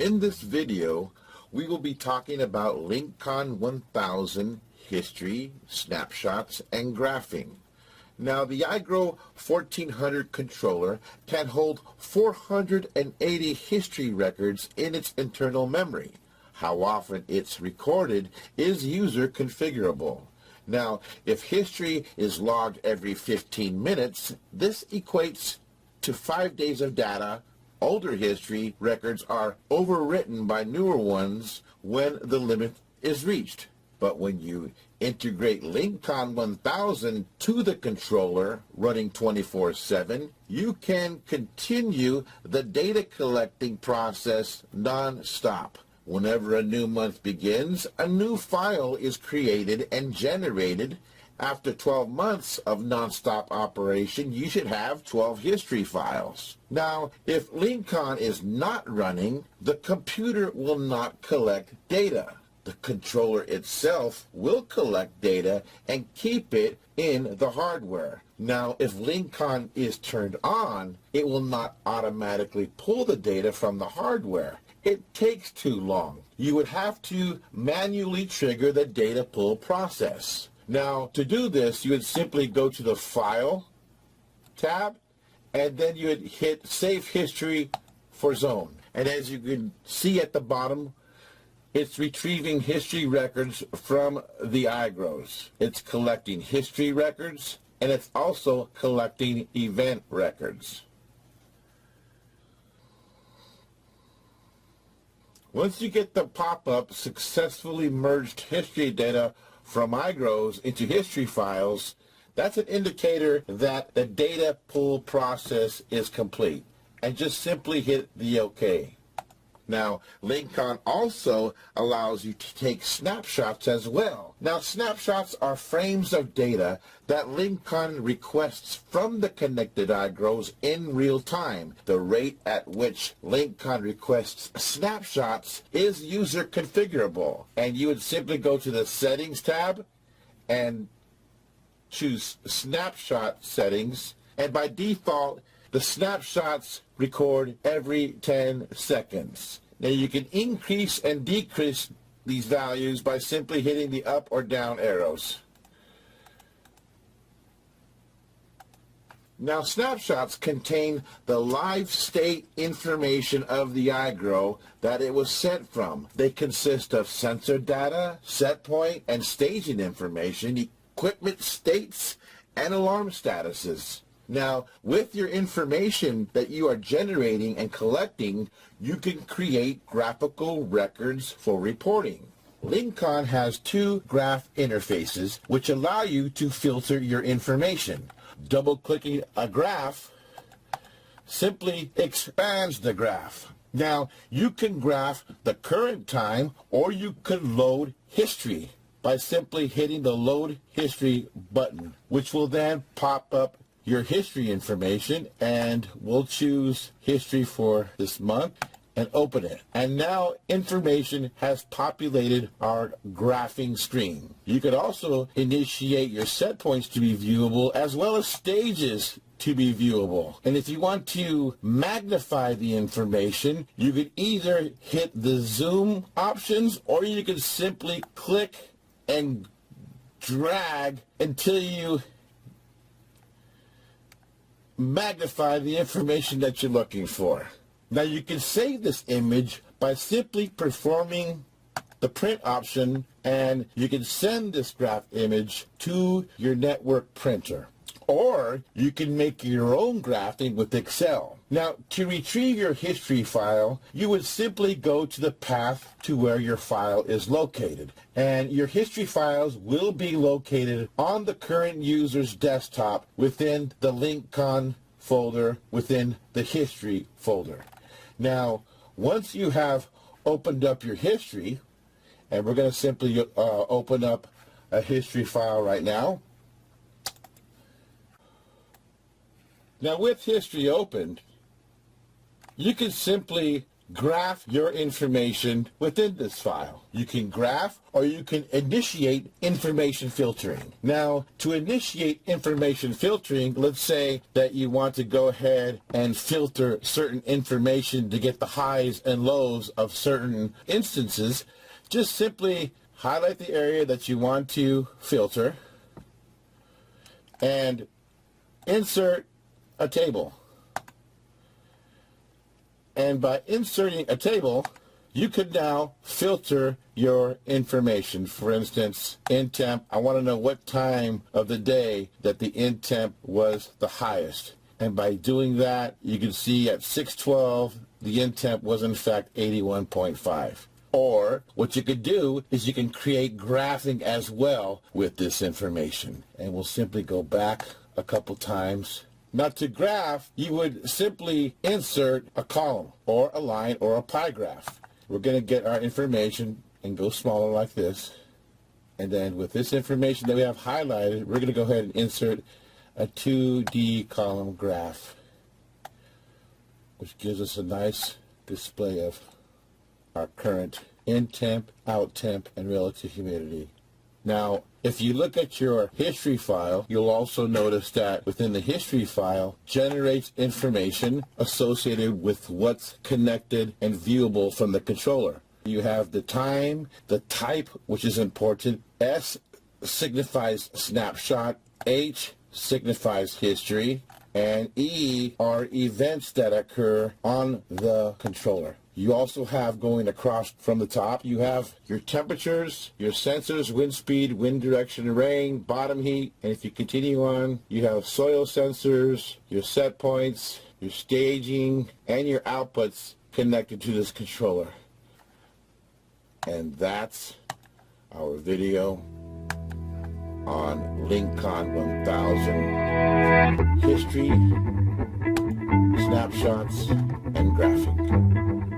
In this video, we will be talking about LinkConn 1000 history, snapshots, and graphing. Now, the iGrow 1400 controller can hold 480 history records in its internal memory. How often it's recorded is user configurable. Now, if history is logged every 15 minutes, this equates to 5 days of data. Older history records are overwritten by newer ones when the limit is reached. But when you integrate LinkConn 1000 to the controller running 24/7, you can continue the data collecting process non-stop. Whenever a new month begins, a new file is created and generated. After 12 months of non-stop operation, you should have 12 history files. Now, if LinkConn is not running, the computer will not collect data. The controller itself will collect data and keep it in the hardware. Now, if LinkConn is turned on, it will not automatically pull the data from the hardware. It takes too long. You would have to manually trigger the data pull process. Now, to do this, you would simply go to the File tab, and then you would hit Save History for Zone. And as you can see at the bottom, it's retrieving history records from the iGrows. It's collecting history records, and it's also collecting event records. Once you get the pop-up successfully merged history data from iGrows into history files, that's an indicator that the data pull process is complete. And just simply hit the OK. Now, LinkConn also allows you to take snapshots as well. Now, snapshots are frames of data that LinkConn requests from the connected iGrows in real time. The rate at which LinkConn requests snapshots is user configurable. And you would simply go to the Settings tab and choose Snapshot Settings. And by default, the snapshots record every 10 seconds. Now you can increase and decrease these values by simply hitting the up or down arrows. Now, snapshots contain the live state information of the iGrow that it was sent from. They consist of sensor data, set point, and staging information, equipment states, and alarm statuses. Now, with your information that you are generating and collecting, you can create graphical records for reporting. LinkConn has two graph interfaces which allow you to filter your information. Double-clicking a graph simply expands the graph. Now, you can graph the current time, or you could load history by simply hitting the Load History button, which will then pop up your history information, and we'll choose history for this month and open it. And now information has populated our graphing screen. You could also initiate your set points to be viewable as well as stages to be viewable. And if you want to magnify the information, you could either hit the zoom options, or you could simply click and drag until you magnify the information that you're looking for. Now you can save this image by simply performing the print option, and you can send this graph image to your network printer. Or you can make your own graphing with Excel. Now, to retrieve your history file, you would simply go to the path to where your file is located. And your history files will be located on the current user's desktop within the LinkConn folder within the history folder. Now, once you have opened up your history, and we're going to simply open up a history file right now. Now, with history opened, you can simply graph your information within this file. You can graph or you can initiate information filtering. Now, to initiate information filtering, let's say that you want to go ahead and filter certain information to get the highs and lows of certain instances. Just simply highlight the area that you want to filter and insert a table. And by inserting a table, you could now filter your information. For instance, in temp, I want to know what time of the day that the in temp was the highest. And by doing that, you can see at 6:12, the in temp was in fact 81.5. Or what you could do is you can create graphing as well with this information. And we'll simply go back a couple times. Now to graph, you would simply insert a column or a line or a pie graph. We're going to get our information and go smaller like this. And then with this information that we have highlighted, we're going to go ahead and insert a 2D column graph, which gives us a nice display of our current in temp, out temp, and relative humidity. Now, if you look at your history file, you'll also notice that within the history file generates information associated with what's connected and viewable from the controller. You have the time, the type, which is important. S signifies snapshot, H signifies history, and E are events that occur on the controller. You also have, going across from the top, you have your temperatures, your sensors, wind speed, wind direction, rain, bottom heat, and if you continue on, you have soil sensors, your set points, your staging, and your outputs connected to this controller. And that's our video on LinkConn 1000 history, snapshots, and graphing.